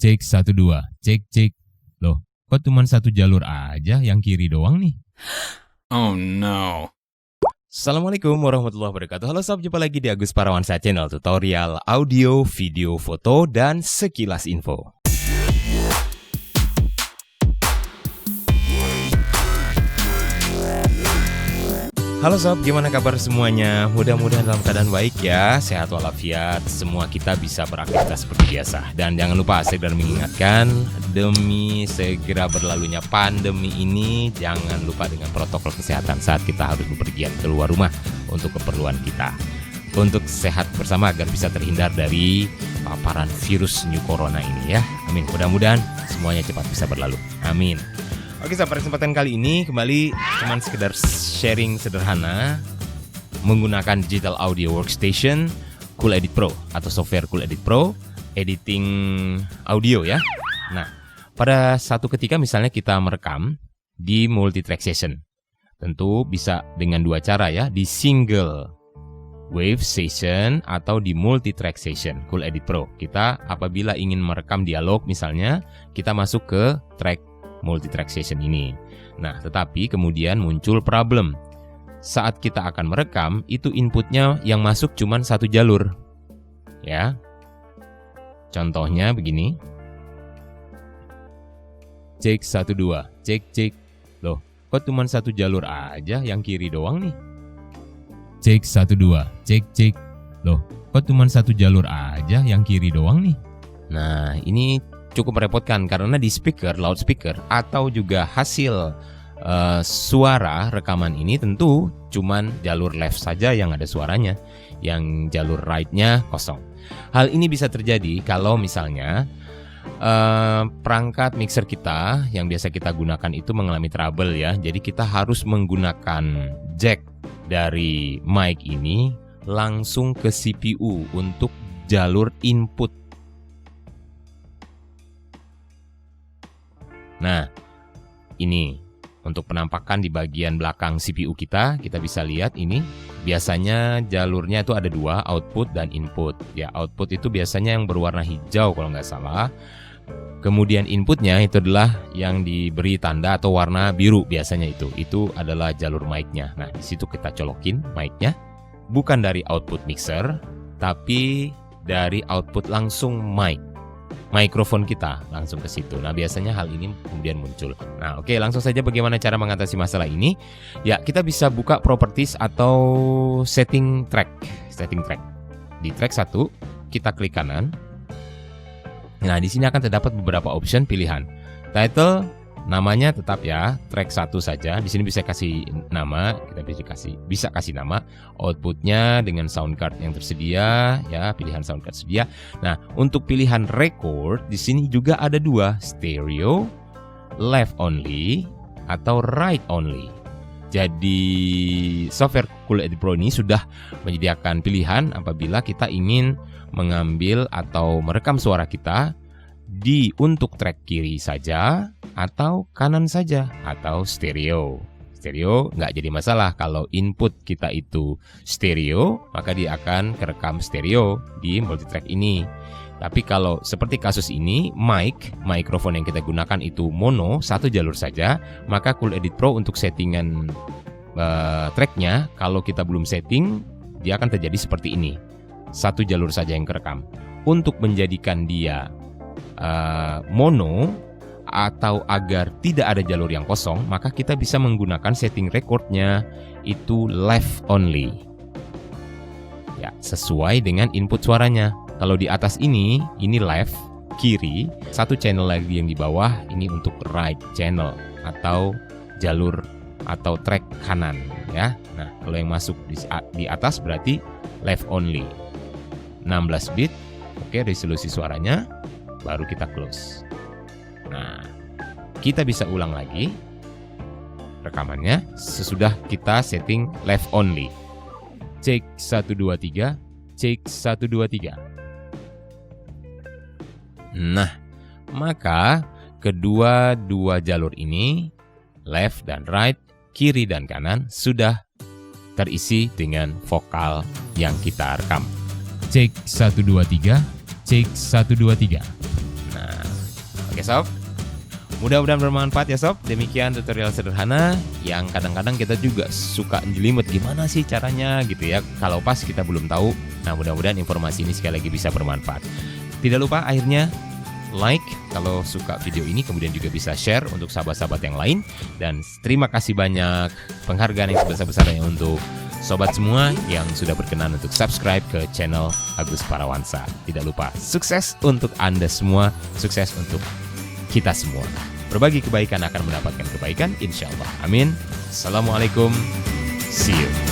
Cek 1 2, cek. Loh, kok cuma satu jalur aja, yang kiri doang nih? Oh no. Assalamualaikum warahmatullahi wabarakatuh. Halo sob, jumpa lagi di Agus Parawansa Channel, tutorial audio, video, foto, dan sekilas info. Halo sob, gimana kabar semuanya? Mudah-mudahan dalam keadaan baik ya, sehat walafiat, semua kita bisa beraktivitas seperti biasa. Dan jangan lupa segera mengingatkan, demi segera berlalunya pandemi ini, jangan lupa dengan protokol kesehatan saat kita harus bepergian keluar rumah untuk keperluan kita. Untuk sehat bersama agar bisa terhindar dari paparan virus new corona ini ya. Amin, mudah-mudahan semuanya cepat bisa berlalu. Amin. Oke, sampai kesempatan kali ini kembali cuman sekedar sharing sederhana menggunakan digital audio workstation Cool Edit Pro atau software Cool Edit Pro editing audio ya. Nah, pada satu ketika misalnya kita merekam di multi-track session. Tentu bisa dengan dua cara ya, di single wave session atau di multi-track session Cool Edit Pro. Kita apabila ingin merekam dialog misalnya, kita masuk ke track multi-track session ini. Nah, tetapi kemudian muncul problem. Saat kita akan merekam, itu inputnya yang masuk cuma satu jalur. Ya. Contohnya begini. Cek 1 2, cek. Loh, kok cuma satu jalur aja, yang kiri doang nih? Cek 1 2, cek. Loh, kok cuma satu jalur aja, yang kiri doang nih? Nah, ini cukup merepotkan karena di speaker, loudspeaker atau juga hasil suara rekaman ini tentu cuman jalur left saja yang ada suaranya, yang jalur right-nya kosong. Hal ini bisa terjadi kalau misalnya perangkat mixer kita yang biasa kita gunakan itu mengalami trouble ya. Jadi kita harus menggunakan jack dari mic ini langsung ke CPU untuk jalur input. Nah, ini untuk penampakan di bagian belakang CPU kita bisa lihat ini. Biasanya jalurnya itu ada dua, output dan input. Ya, output itu biasanya yang berwarna hijau kalau nggak salah. Kemudian inputnya itu adalah yang diberi tanda atau warna biru biasanya itu. Itu adalah jalur mic-nya. Nah, di situ kita colokin mic-nya. Bukan dari output mixer, tapi dari output langsung mic. Mikrofon kita langsung ke situ. Nah, biasanya hal ini kemudian muncul. Nah, oke, langsung saja bagaimana cara mengatasi masalah ini? Ya, kita bisa buka properties atau setting track. Di track 1, kita klik kanan. Nah, di sini akan terdapat beberapa option pilihan. Title, namanya tetap ya, track 1 saja. Di sini bisa kasih nama, kita bisa kasih nama. Outputnya dengan sound card yang tersedia, ya, pilihan sound card sedia. Nah, untuk pilihan record di sini juga ada dua, stereo, left only atau right only. Jadi software Cool Edit Pro ini sudah menyediakan pilihan apabila kita ingin mengambil atau merekam suara kita untuk track kiri saja atau kanan saja atau stereo. Stereo nggak jadi masalah kalau input kita itu stereo, maka dia akan kerekam stereo di multitrack ini. Tapi kalau seperti kasus ini, mikrofon yang kita gunakan itu mono, satu jalur saja, maka Cool Edit Pro untuk settingan tracknya, kalau kita belum setting, dia akan terjadi seperti ini. Satu jalur saja yang kerekam. Untuk menjadikan dia mono atau agar tidak ada jalur yang kosong, maka kita bisa menggunakan setting recordnya itu left only. Ya, sesuai dengan input suaranya. Kalau di atas ini left, kiri, satu channel lagi yang di bawah ini untuk right channel atau jalur atau track kanan ya. Nah, kalau yang masuk di atas berarti left only. 16 bit. Oke, resolusi suaranya baru kita close. Nah, kita bisa ulang lagi rekamannya sesudah kita setting left only. Cek 1 2 3, cek 1 2 3. Nah, maka kedua jalur ini, left dan right, kiri dan kanan, sudah terisi dengan vokal yang kita rekam. Cek 1 2 3, cek 1 2 3. Nah, Oke sob, mudah-mudahan bermanfaat ya sob. Demikian tutorial sederhana yang kadang-kadang kita juga suka jelimet gimana sih caranya gitu ya. Kalau pas kita belum tahu. Nah mudah-mudahan informasi ini sekali lagi bisa bermanfaat. Tidak lupa akhirnya like kalau suka video ini, kemudian juga bisa share untuk sahabat-sahabat yang lain. Dan terima kasih banyak penghargaan yang sebesar-besarnya untuk sobat semua yang sudah berkenan untuk subscribe ke channel Agus Parawansa. Tidak lupa sukses untuk Anda semua, sukses untuk kita semua. Berbagi kebaikan akan mendapatkan kebaikan, insya Allah. Amin. Assalamualaikum. See you.